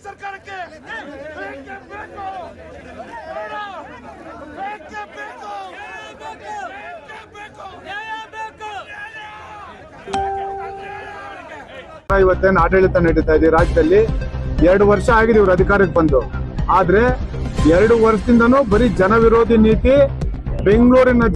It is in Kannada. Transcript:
ಸರ್ಕಾರಕ್ಕೆ ಇವತ್ತೇನು ಆಡಳಿತ ನಡೀತಾ ಇದೆ ರಾಜ್ಯದಲ್ಲಿ 2 ವರ್ಷ ಆಗಿದೆ ಇವ್ರು ಅಧಿಕಾರಕ್ಕೆ ಬಂದು. ಆದ್ರೆ 2 ವರ್ಷದಿಂದನೂ ಬರೀ ಜನ ವಿರೋಧಿ ನೀತಿ ಬೆಂಗಳೂರಿನ